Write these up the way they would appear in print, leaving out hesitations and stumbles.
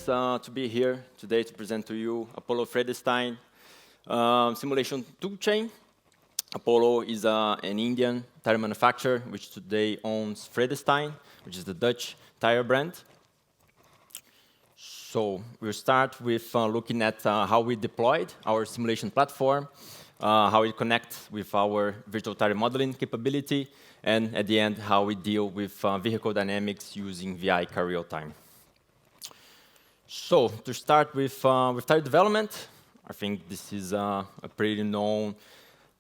to be here today to present to you Paulo simulation toolchain. Paulo is an Indian tire manufacturer which today owns Vredestein, which is the Dutch tire brand. So we'll start with looking at how we deployed our simulation platform, how it connects with our virtual tire modeling capability, and at the end, how we deal with vehicle dynamics using VI-CarRealTime. So to start with tire development, I think this is a pretty known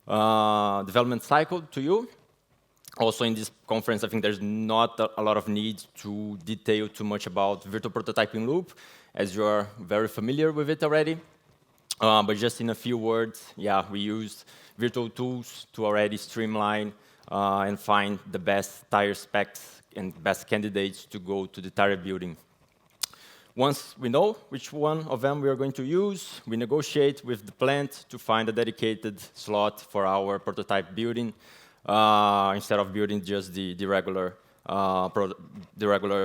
development cycle to you. Also in this conference, I think there's not a lot of need to detail too much about virtual prototyping loop, as you are very familiar with it already. But just in a few words, yeah, we used virtual tools to already streamline and find the best tire specs and best candidates to go to the tire building. Once we know which one of them we are going to use, we negotiate with the plant to find a dedicated slot for our prototype building, instead of building just the regular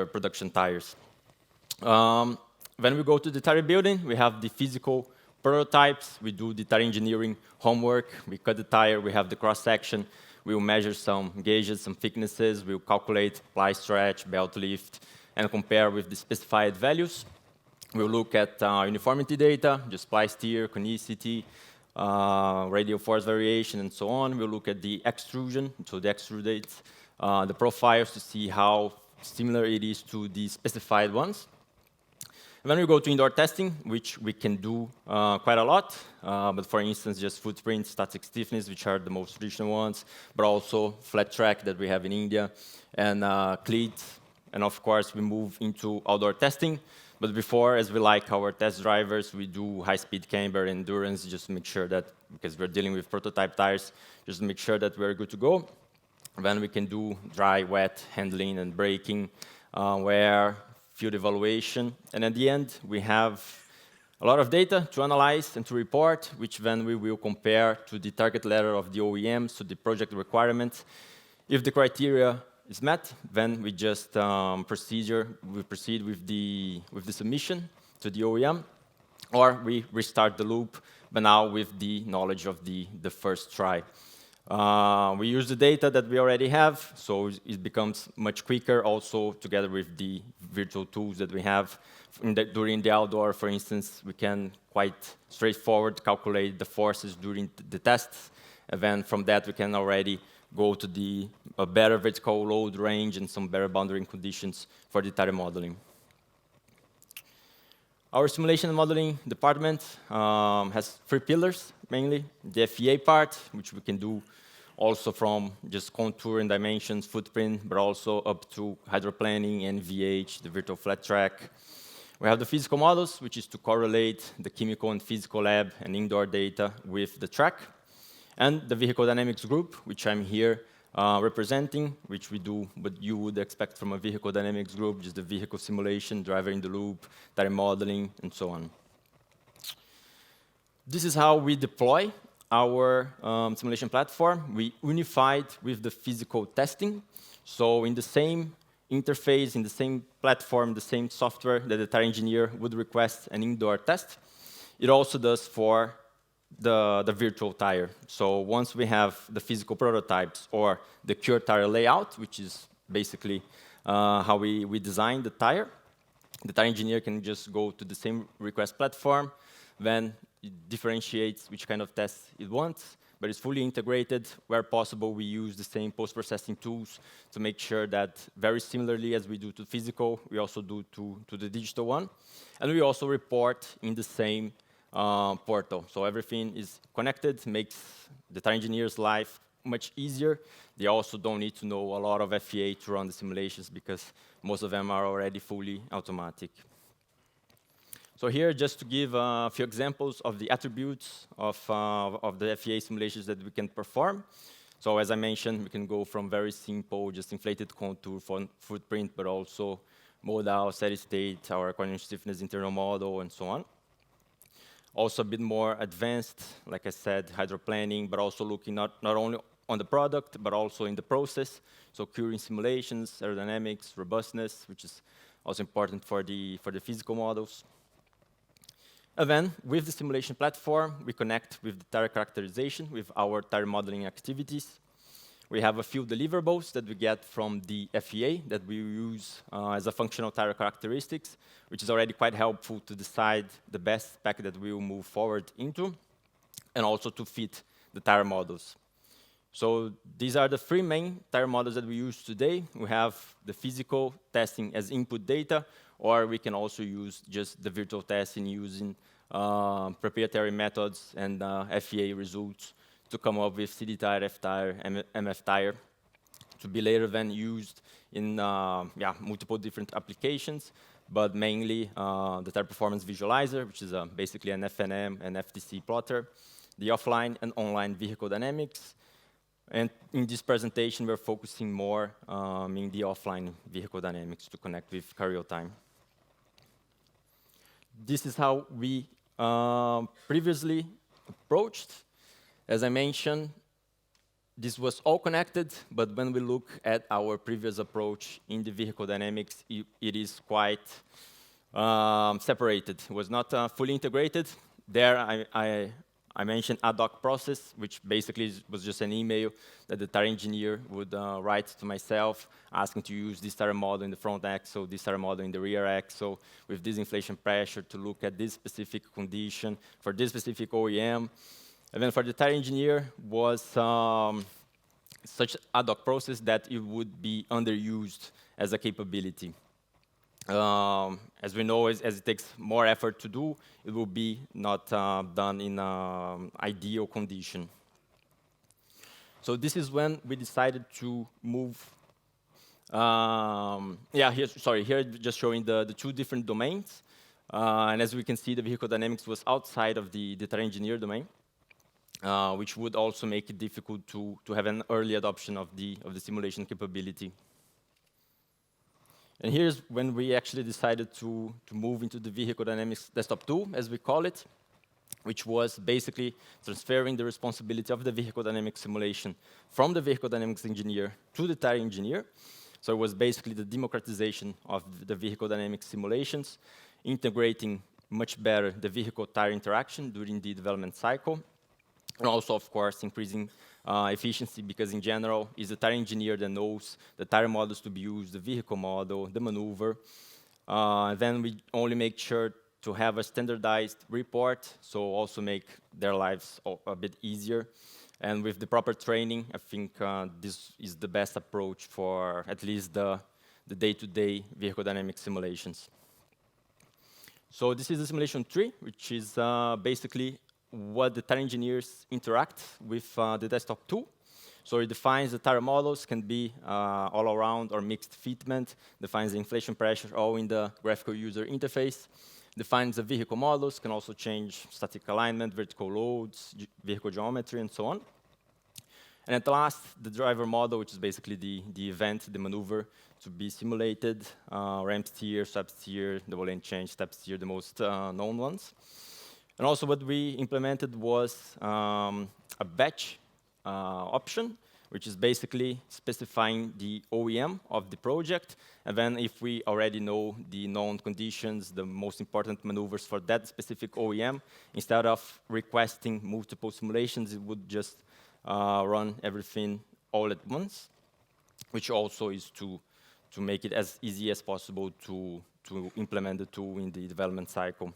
production tires. When we go to the tire building, we have the physical prototypes. We do the tire engineering homework. We cut the tire. We have the cross-section. We'll measure some gauges, some thicknesses. We'll calculate ply stretch, belt lift, and compare with the specified values. We'll look at uniformity data, just ply steer, conicity, radial force variation, and so on. We'll look at the extrusion, so the extrude dates, the profiles to see how similar it is to the specified ones. Then we go to indoor testing, which we can do quite a lot. But for instance, just footprint, static stiffness, which are the most traditional ones, but also flat track that we have in India, and cleats. And of course, we move into outdoor testing. But before, as we like our test drivers, we do high-speed camber endurance, just to make sure that, because we're dealing with prototype tires, just to make sure that we're good to go. Then we can do dry, wet handling and braking, wear, field evaluation. And at the end, we have a lot of data to analyze and to report, which then we will compare to the target letter of the OEM, so the project requirements. If the criteria is met, then we just proceed with the submission to the OEM, or we restart the loop, but now with the knowledge of the first try. We use the data that we already have, so it becomes much quicker, also together with the virtual tools that we have. During the outdoor, for instance, we can quite straightforward calculate the forces during the tests, and then from that we can already go to a better vertical load range and some better boundary conditions for the tire modeling. Our simulation and modeling department has 3 pillars, mainly. The FEA part, which we can do also from just contour and dimensions, footprint, but also up to hydroplaning and VH, the virtual flat track. We have the physical models, which is to correlate the chemical and physical lab and indoor data with the track. And the vehicle dynamics group, which I'm here representing, which we do what you would expect from a vehicle dynamics group, just the vehicle simulation, driver in the loop, tire modeling, and so on. This is how we deploy our simulation platform. We unified with the physical testing. So in the same interface, in the same platform, the same software that the tire engineer would request an indoor test, it also does for the virtual tire. So once we have the physical prototypes or the cure tire layout, which is basically how we design the tire engineer can just go to the same request platform, then it differentiates which kind of test it wants, but it's fully integrated. Where possible, we use the same post-processing tools to make sure that very similarly as we do to physical, we also do to the digital one. And we also report in the same portal. So everything is connected, makes the tire engineer's life much easier. They also don't need to know a lot of FEA to run the simulations because most of them are already fully automatic. So here, just to give a few examples of the attributes of the FEA simulations that we can perform. So as I mentioned, we can go from very simple, just inflated contour for footprint, but also modal, steady state, our coordinate stiffness internal model, and so on. Also a bit more advanced, like I said, hydroplaning, but also looking not only on the product, but also in the process. So curing simulations, aerodynamics, robustness, which is also important for the physical models. And then, with the simulation platform, we connect with the tire characterization, with our tire modeling activities. We have a few deliverables that we get from the FEA that we use as a functional tire characteristics, which is already quite helpful to decide the best spec that we will move forward into, and also to fit the tire models. So these are the three main tire models that we use today. We have the physical testing as input data, or we can also use just the virtual testing using proprietary methods and FEA results to come up with CD tire, F tire, MF tire, to be later then used in multiple different applications, but mainly the tire performance visualizer, which is basically an FNM and FTC plotter, the offline and online vehicle dynamics. And in this presentation, we're focusing more in the offline vehicle dynamics to connect with VI-CarRealTime. This is how we previously approached. As I mentioned, this was all connected, but when we look at our previous approach in the vehicle dynamics, it is quite separated. It was not fully integrated. There, I mentioned ad hoc process, which basically was just an email that the tire engineer would write to myself, asking to use this tire model in the front axle, this tire model in the rear axle, with this inflation pressure to look at this specific condition for this specific OEM. And then for the tire engineer was such ad hoc process that it would be underused as a capability. As we know, as it takes more effort to do, it will be not done in ideal condition. So this is when we decided to move. Here just showing the two different domains. And as we can see, the vehicle dynamics was outside of the tire engineer domain, which would also make it difficult to have an early adoption of the simulation capability. And here's when we actually decided to move into the Vehicle Dynamics Desktop 2, as we call it, which was basically transferring the responsibility of the vehicle dynamics simulation from the vehicle dynamics engineer to the tire engineer. So it was basically the democratization of the vehicle dynamics simulations, integrating much better the vehicle-tire interaction during the development cycle, and also, of course, increasing efficiency, because in general, it's the tire engineer that knows the tire models to be used, the vehicle model, the maneuver. Then we only make sure to have a standardized report, so also make their lives a bit easier. And with the proper training, I think this is the best approach for at least the day-to-day vehicle dynamic simulations. So this is the simulation 3, which is basically what the tire engineers interact with the desktop 2. So it defines the tire models, can be all around or mixed fitment, defines the inflation pressure all in the graphical user interface, defines the vehicle models, can also change static alignment, vertical loads, vehicle geometry, and so on. And at last, the driver model, which is basically the event, the maneuver to be simulated, ramp steer, swap steer, double lane change, step steer, the most known ones. And also what we implemented was a batch option, which is basically specifying the OEM of the project. And then if we already know the known conditions, the most important maneuvers for that specific OEM, instead of requesting multiple simulations, it would just run everything all at once, which also is to make it as easy as possible to implement the tool in the development cycle.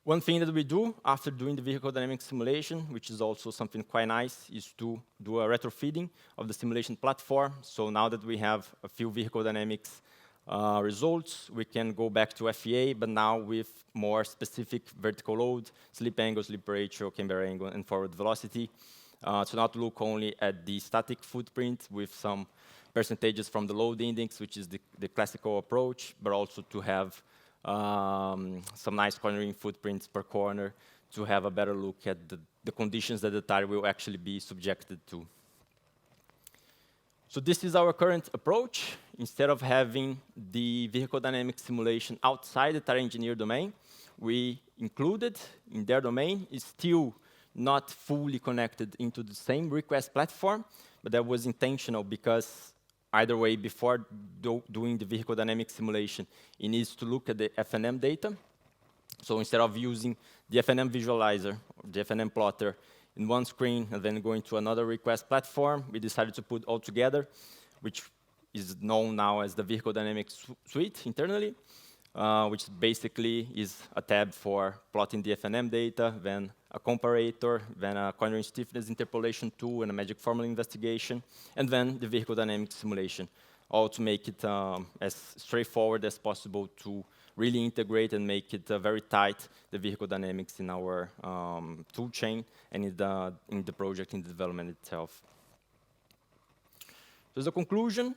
One thing that we do after doing the vehicle dynamic simulation, which is also something quite nice, is to do a retrofitting of the simulation platform. So now that we have a few vehicle dynamics results, we can go back to FEA, but now with more specific vertical load, slip angle, slip ratio, camber angle, and forward velocity. To not look only at the static footprint with some percentages from the load index, which is the classical approach, but also to have some nice cornering footprints per corner to have a better look at the conditions that the tire will actually be subjected to. So this is our current approach. Instead of having the vehicle dynamic simulation outside the tire engineer domain, we included in their domain. Is still not fully connected into the same request platform, but that was intentional because either way, before doing the vehicle dynamic simulation, it needs to look at the FNM data. So instead of using the FNM visualizer, or the FNM plotter, in one screen and then going to another request platform, we decided to put all together, which is known now as the Vehicle Dynamics Suite internally, which basically is a tab for plotting the FNM data, then a comparator, then a cornering stiffness interpolation tool, and a magic formula investigation, and then the vehicle dynamics simulation, all to make it as straightforward as possible to really integrate and make it very tight, the vehicle dynamics in our tool chain and in the project, in the development itself. So as a conclusion,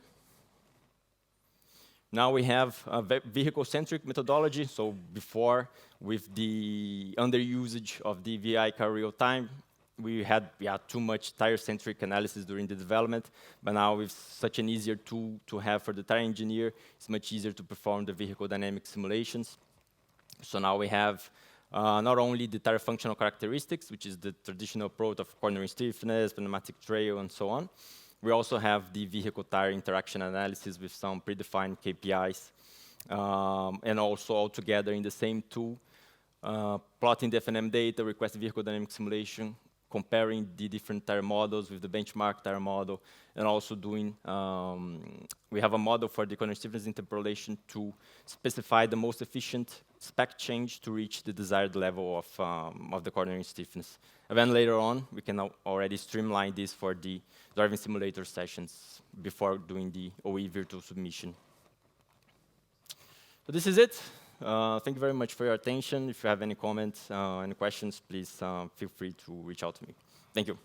now we have a vehicle-centric methodology. So before, with the underusage of the VI-CarRealTime, we had too much tire-centric analysis during the development. But now with such an easier tool to have for the tire engineer, it's much easier to perform the vehicle dynamic simulations. So now we have not only the tire functional characteristics, which is the traditional approach of cornering stiffness, pneumatic trail, and so on. We also have the vehicle-tire interaction analysis with some predefined KPIs, and also all together in the same tool, plotting the FNM data, request vehicle dynamic simulation, comparing the different tire models with the benchmark tire model, and also doing, we have a model for the corner stiffness interpolation to specify the most efficient spec change to reach the desired level of the cornering stiffness. And then later on, we can already streamline this for the driving simulator sessions before doing the OE virtual submission. So this is it. Thank you very much for your attention. If you have any comments, any questions, please feel free to reach out to me. Thank you.